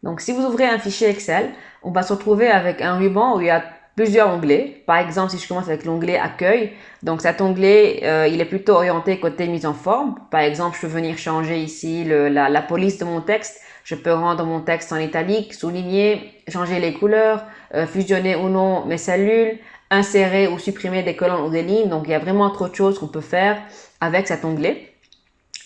Donc, si vous ouvrez un fichier Excel, on va se retrouver avec un ruban où il y a plusieurs onglets. Par exemple, si je commence avec l'onglet Accueil, donc cet onglet, il est plutôt orienté côté mise en forme. Par exemple, je peux venir changer ici la police de mon texte. Je peux rendre mon texte en italique, souligner, changer les couleurs, fusionner ou non mes cellules, insérer ou supprimer des colonnes ou des lignes. Donc, il y a vraiment trop de choses qu'on peut faire avec cet onglet.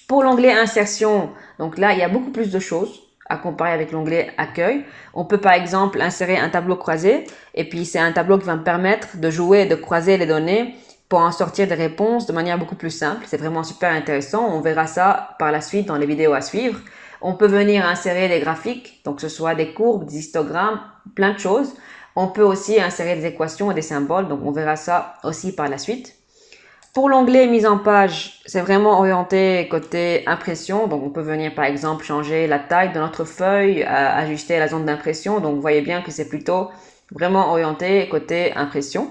Pour l'onglet Insertion, donc là, il y a beaucoup plus de choses à comparer avec l'onglet Accueil. On peut par exemple insérer un tableau croisé et puis c'est un tableau qui va me permettre de jouer et de croiser les données pour en sortir des réponses de manière beaucoup plus simple. C'est vraiment super intéressant. On verra ça par la suite dans les vidéos à suivre. On peut venir insérer des graphiques, donc que ce soit des courbes, des histogrammes, plein de choses. On peut aussi insérer des équations et des symboles, donc on verra ça aussi par la suite. Pour l'onglet mise en page, c'est vraiment orienté côté impression. Donc, on peut venir par exemple changer la taille de notre feuille, ajuster la zone d'impression. Donc, vous voyez bien que c'est plutôt vraiment orienté côté impression.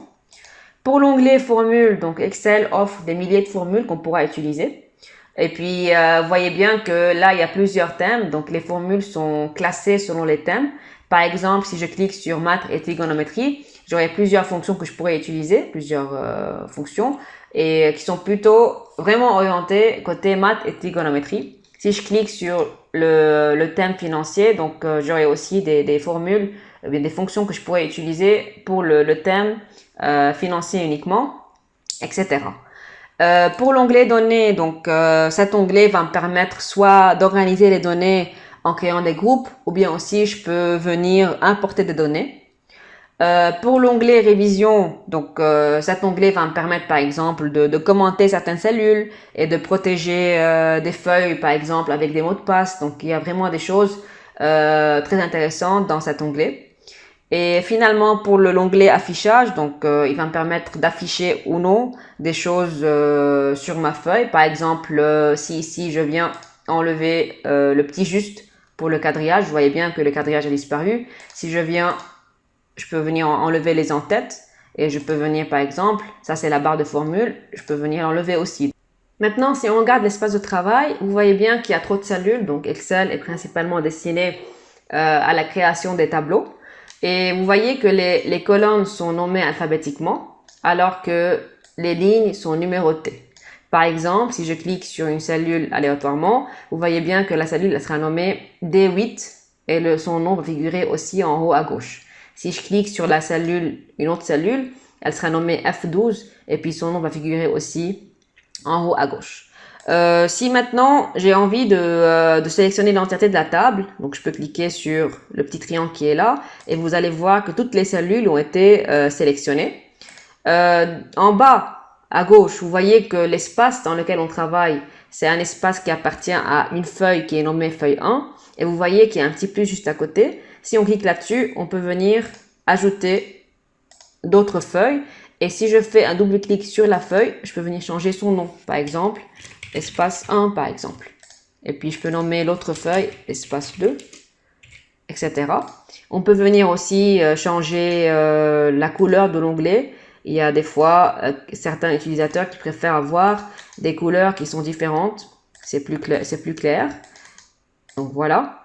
Pour l'onglet formule, donc Excel offre des milliers de formules qu'on pourra utiliser. Et puis, vous voyez bien que là, il y a plusieurs thèmes. Donc, les formules sont classées selon les thèmes. Par exemple, si je clique sur maths et trigonométrie, j'aurai plusieurs fonctions que je pourrais utiliser, plusieurs fonctions, et qui sont plutôt vraiment orientées côté maths et trigonométrie. Si je clique sur le thème financier, donc j'aurai aussi des formules, des fonctions que je pourrais utiliser pour le thème financier uniquement, etc. Pour l'onglet données, donc cet onglet va me permettre soit d'organiser les données en créant des groupes, ou bien aussi je peux venir importer des données. Pour l'onglet révision, donc cet onglet va me permettre par exemple de commenter certaines cellules et de protéger des feuilles par exemple avec des mots de passe. Donc il y a vraiment des choses très intéressantes dans cet onglet. Et finalement pour l'onglet affichage, donc il va me permettre d'afficher ou non des choses sur ma feuille. Par exemple, si ici je viens enlever le petit juste pour le quadrillage, vous voyez bien que le quadrillage a disparu. Si je peux venir enlever les en-têtes et je peux venir par exemple, ça c'est la barre de formule, je peux venir l'enlever aussi. Maintenant, si on regarde l'espace de travail, vous voyez bien qu'il y a trop de cellules, donc Excel est principalement destiné à la création des tableaux. Et vous voyez que les colonnes sont nommées alphabétiquement, alors que les lignes sont numérotées. Par exemple, si je clique sur une cellule aléatoirement, vous voyez bien que la cellule elle sera nommée D8 et son nom va figurer aussi en haut à gauche. Si je clique sur la cellule, une autre cellule, elle sera nommée F12 et puis son nom va figurer aussi en haut à gauche. Si maintenant j'ai envie de sélectionner l'entièreté de la table, donc je peux cliquer sur le petit triangle qui est là et vous allez voir que toutes les cellules ont été sélectionnées. En bas à gauche, vous voyez que l'espace dans lequel on travaille, c'est un espace qui appartient à une feuille qui est nommée feuille 1 et vous voyez qu'il y a un petit plus juste à côté. Si on clique là-dessus, on peut venir ajouter d'autres feuilles. Et si je fais un double clic sur la feuille, je peux venir changer son nom. Par exemple, espace 1 par exemple. Et puis je peux nommer l'autre feuille espace 2, etc. On peut venir aussi changer la couleur de l'onglet. Il y a des fois certains utilisateurs qui préfèrent avoir des couleurs qui sont différentes. C'est plus clair. Donc voilà.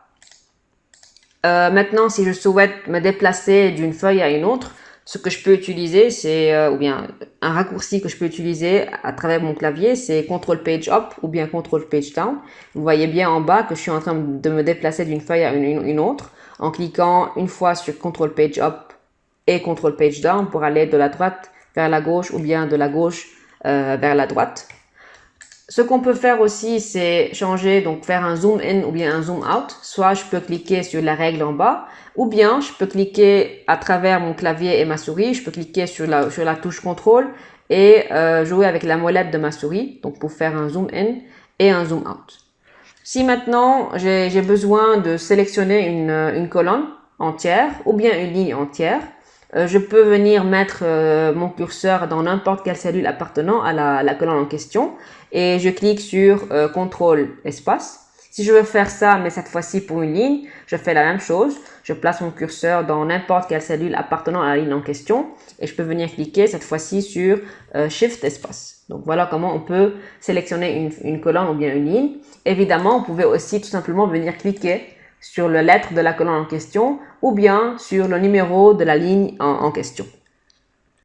Maintenant, si je souhaite me déplacer d'une feuille à une autre, ce que je peux utiliser, c'est, ou bien un raccourci que je peux utiliser à travers mon clavier, c'est Ctrl Page Up ou bien Ctrl Page Down. Vous voyez bien en bas que je suis en train de me déplacer d'une feuille à une autre en cliquant une fois sur Ctrl Page Up et Ctrl Page Down pour aller de la droite vers la gauche ou bien de la gauche vers la droite. Ce qu'on peut faire aussi, c'est changer, donc faire un zoom in ou bien un zoom out. Soit je peux cliquer sur la règle en bas, ou bien je peux cliquer à travers mon clavier et ma souris. Je peux cliquer sur la touche contrôle et jouer avec la molette de ma souris, donc pour faire un zoom in et un zoom out. Si maintenant j'ai besoin de sélectionner une colonne entière ou bien une ligne entière, je peux venir mettre mon curseur dans n'importe quelle cellule appartenant à la colonne en question et je clique sur CTRL espace. Si je veux faire ça, mais cette fois-ci pour une ligne, je fais la même chose. Je place mon curseur dans n'importe quelle cellule appartenant à la ligne en question et je peux venir cliquer cette fois-ci sur Shift espace. Donc voilà comment on peut sélectionner une colonne ou bien une ligne. Évidemment, vous pouvez aussi tout simplement venir cliquer sur la lettre de la colonne en question ou bien sur le numéro de la ligne en question.